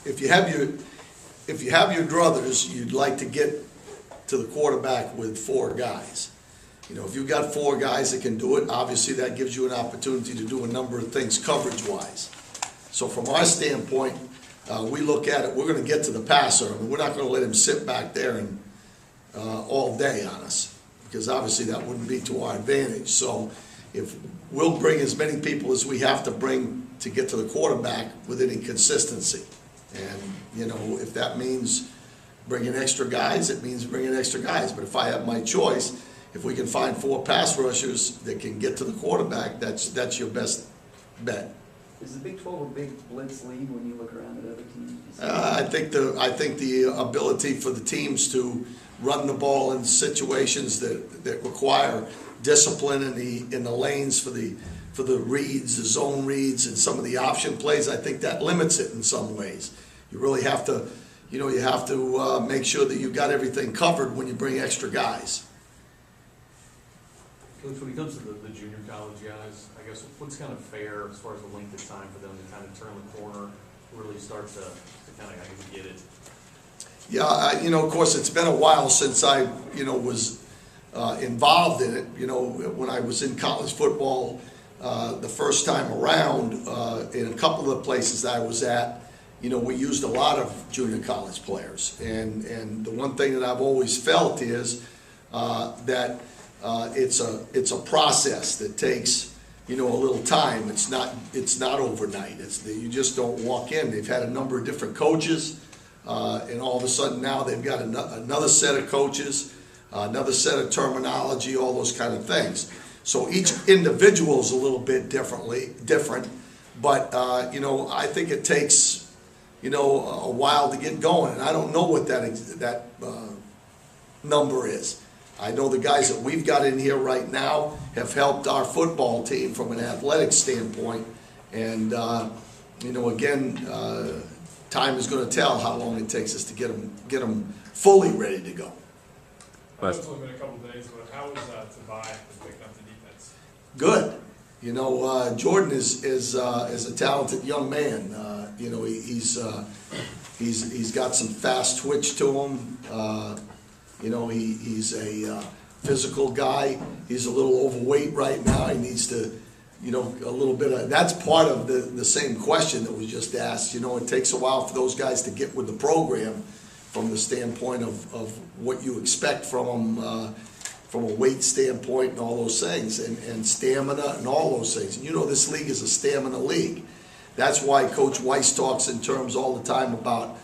if you have your druthers, you'd like to get to the quarterback with 4 guys. You know, if you've got 4 guys that can do it, obviously that gives you an opportunity to do a number of things coverage-wise. So from our standpoint, we look at it, we're going to get to the passer. I mean, we're not going to let him sit back there and all day on us, because obviously that wouldn't be to our advantage. So if we'll bring as many people as we have to bring to get to the quarterback with any consistency. And, you know, if that means bringing extra guys, it means bringing extra guys. But if I have my choice, if we can find 4 pass rushers that can get to the quarterback, that's your best bet. Is the Big 12 a big blitz league when you look around at other teams? I think the ability for the teams to run the ball in situations that require discipline in the lanes for the reads, the zone reads, and some of the option plays, I think that limits it in some ways. You really have to, you know, make sure that you've got everything covered when you bring extra guys. Coach, when it comes to the junior college guys, I guess what's kind of fair as far as the length of time for them to kind of turn the corner, really start to kind of, I guess, get it? Yeah, you know, of course, it's been a while since I, you know, was involved in it. You know, when I was in college football the first time around, in a couple of the places I was at, you know, we used a lot of junior college players. And the one thing that I've always felt is that it's a process that takes, you know, a little time. It's not overnight. You just don't walk in. They've had a number of different coaches, and all of a sudden now they've got another set of coaches, another set of terminology, all those kind of things. So each individual is a little bit different, but you know, I think it takes, you know, a while to get going, and I don't know what that number is. I know the guys that we've got in here right now have helped our football team from an athletic standpoint, and you know, again, time is going to tell how long it takes us to get them fully ready to go. I know it's only been a couple of days, but how is Tobias picking up the defense? Good. You know, Jordan is a talented young man. You know, he's got some fast twitch to him. You know, he's a physical guy. He's a little overweight right now. He needs to, you know, a little bit of, that's part of the same question that was just asked. You know, it takes a while for those guys to get with the program from the standpoint of what you expect from them, from a weight standpoint and all those things, and stamina and all those things. And you know, this league is a stamina league. That's why Coach Weiss talks in terms all the time about,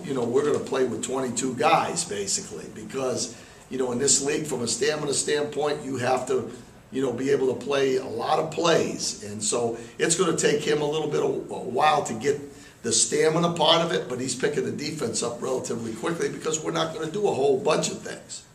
you know, we're going to play with 22 guys, basically, because, you know, in this league, from a stamina standpoint, you have to, you know, be able to play a lot of plays. And so it's going to take him a little bit of a while to get the stamina part of it, but he's picking the defense up relatively quickly because we're not going to do a whole bunch of things.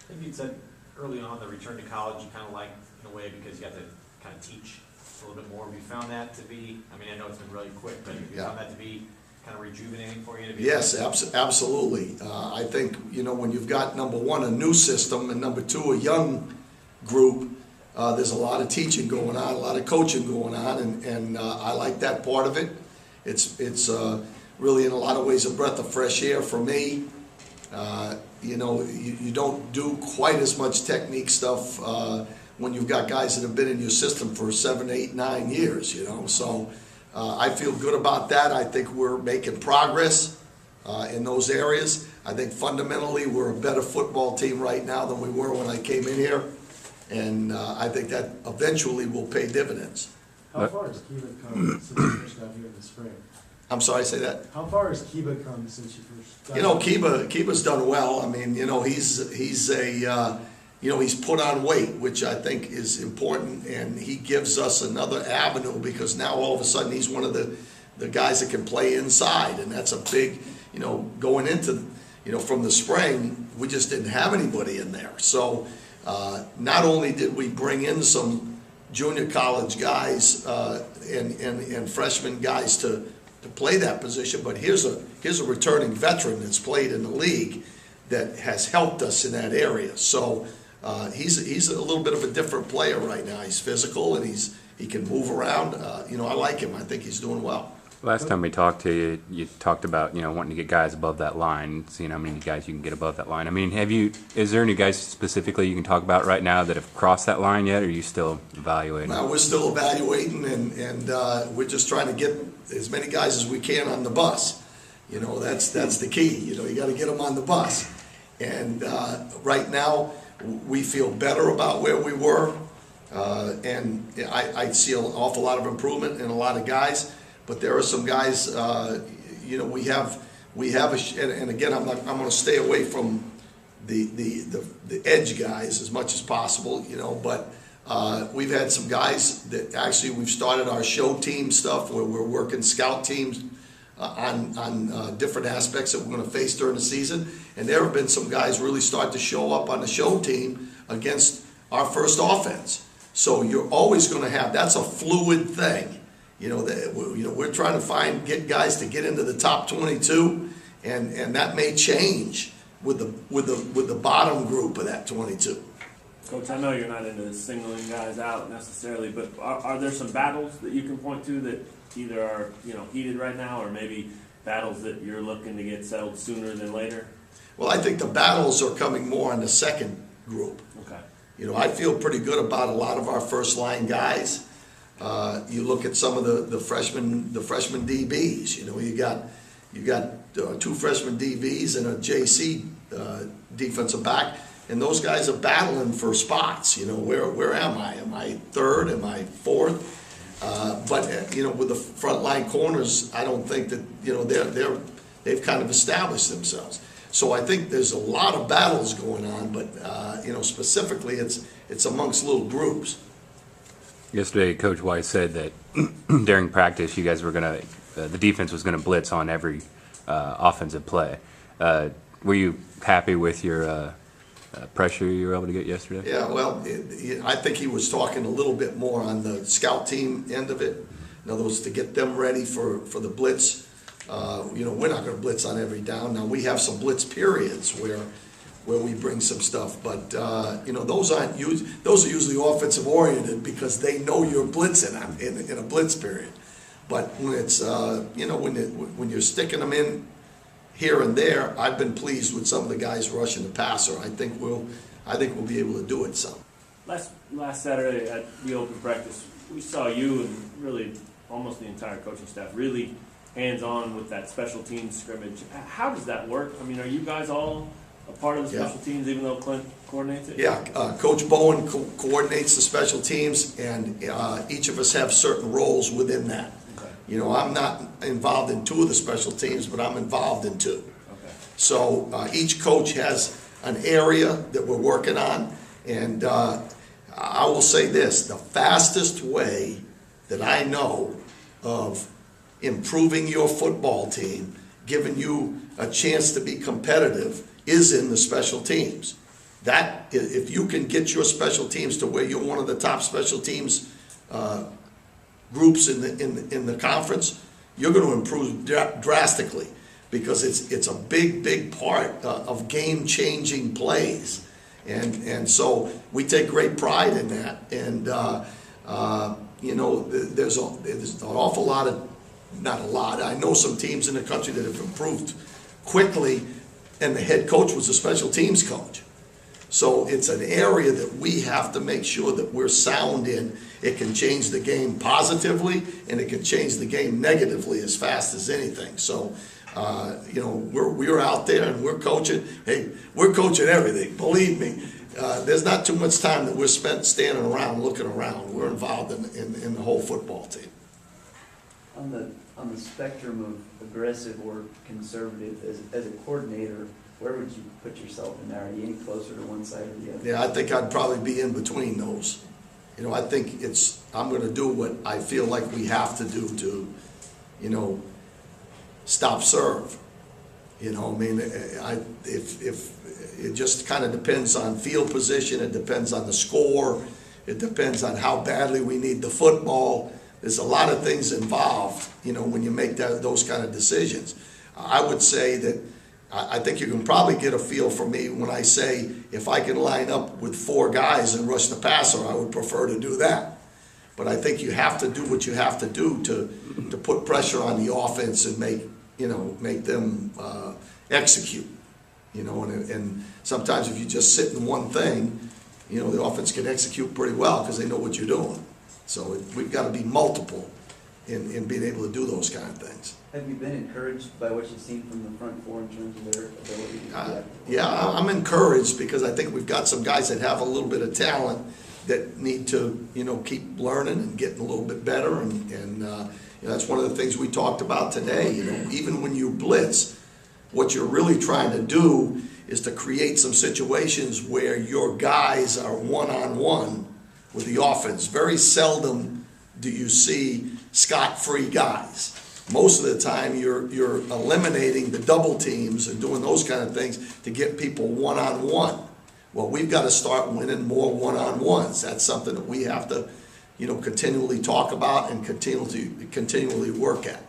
I think you said early on the return to college you kind of like in a way because you got to kind of teach a little bit more. Have you found that to be, I mean, I know it's been really quick, but have you found that to be kind of rejuvenating for you? Yes, absolutely. I think, you know, when you've got, number one, a new system, and number two, a young group, there's a lot of teaching going on, a lot of coaching going on, and I like that part of it. It's really, in a lot of ways, a breath of fresh air for me. You know, you don't do quite as much technique stuff when you've got guys that have been in your system for 7, 8, 9 years, you know. So I feel good about that. I think we're making progress in those areas. I think fundamentally we're a better football team right now than we were when I came in here. And I think that eventually will pay dividends. How far has Kiva come since you first got here in the spring? I'm sorry, say that? How far has Kiva come since you first got You know, here? Kiva's done well. I mean, you know, he's put on weight, which I think is important, and he gives us another avenue because now all of a sudden he's one of the guys that can play inside, and that's a big, you know, going into, you know, from the spring, we just didn't have anybody in there. So not only did we bring in some junior college guys and freshman guys to play that position, but here's a returning veteran that's played in the league that has helped us in that area. So he's a little bit of a different player right now. He's physical and he can move around. You know, I like him. I think he's doing well. Last time we talked to you, you talked about, wanting to get guys above that line, seeing how many guys you can get above that line. I mean, is there any guys specifically you can talk about right now that have crossed that line yet, or are you still evaluating? Now, we're still evaluating, and we're just trying to get as many guys as we can on the bus. That's the key. You got to get them on the bus. And right now, we feel better about where we were, and I see an awful lot of improvement in a lot of guys. But there are some guys, we have and again, I'm going to stay away from the edge guys as much as possible, but we've had some guys that actually we've started our show team stuff where we're working scout teams on different aspects that we're going to face during the season. And there have been some guys really start to show up on the show team against our first offense. So you're always going to have, that's a fluid thing. We're trying to get guys to get into the top 22, and that may change with the bottom group of that 22. Coach, I know you're not into singling guys out necessarily, but are there some battles that you can point to that either are heated right now, or maybe battles that you're looking to get settled sooner than later? Well, I think the battles are coming more on the second group. Okay. I feel pretty good about a lot of our first line guys. You look at some of the freshman DBs. You got two freshman DBs and a JC defensive back, and those guys are battling for spots. Where am I? Am I third? Am I fourth? But with the front line corners, I don't think that they've kind of established themselves. So I think there's a lot of battles going on, but specifically it's amongst little groups. Yesterday, Coach White said that during practice, you guys were the defense was gonna blitz on every offensive play. Were you happy with your pressure you were able to get yesterday? Yeah, well, I think he was talking a little bit more on the scout team end of it. In other words, to get them ready for the blitz. We're not going to blitz on every down. Now, we have some blitz periods where we bring some stuff, but those are usually offensive oriented because they know you're blitzing in a blitz period. But when it's when you're sticking them in here and there, I've been pleased with some of the guys rushing the passer. I think we'll be able to do it some. Last Saturday at the open practice, we saw you and really almost the entire coaching staff really hands-on with that special teams scrimmage. How does that work? I mean, are you guys all a part of the special teams, even though Clint coordinates it? Yeah, Coach Bowen coordinates the special teams, and each of us have certain roles within that. Okay. I'm not involved in two of the special teams, but I'm involved in two. Okay. So each coach has an area that we're working on, and I will say this, the fastest way that I know of improving your football team, giving you a chance to be competitive, is in the special teams. That, if you can get your special teams to where you're one of the top special teams groups in the conference, you're going to improve drastically, because it's a big part of game-changing plays, and so we take great pride in that. And there's an awful lot of, not a lot, I know some teams in the country that have improved quickly, and the head coach was a special teams coach. So it's an area that we have to make sure that we're sound in. It can change the game positively, and it can change the game negatively as fast as anything. So, we're out there and we're coaching. Hey, we're coaching everything. Believe me, there's not too much time that we're spent standing around looking around. We're involved in the whole football team. On the spectrum of aggressive or conservative, as a coordinator, where would you put yourself in there? Are you any closer to one side or the other? Yeah, I think I'd probably be in between those. I think I'm going to do what I feel like we have to do to, stop serve. If it just kind of depends on field position, it depends on the score, it depends on how badly we need the football. There's a lot of things involved, when you make those kind of decisions. I would say that I think you can probably get a feel for me when I say if I can line up with four guys and rush the passer, I would prefer to do that. But I think you have to do what you have to do to put pressure on the offense and make them execute. And sometimes if you just sit in one thing, the offense can execute pretty well because they know what you're doing. So we've got to be multiple in being able to do those kind of things. Have you been encouraged by what you've seen from the front four in terms of their ability to react? Yeah, I'm encouraged because I think we've got some guys that have a little bit of talent that need to, keep learning and getting a little bit better. And that's one of the things we talked about today. Even when you blitz, what you're really trying to do is to create some situations where your guys are one-on-one with the offense. Very seldom do you see scot-free guys. Most of the time, you're eliminating the double teams and doing those kind of things to get people one-on-one. Well, we've got to start winning more one-on-ones. That's something that we have to, continually talk about and continually work at.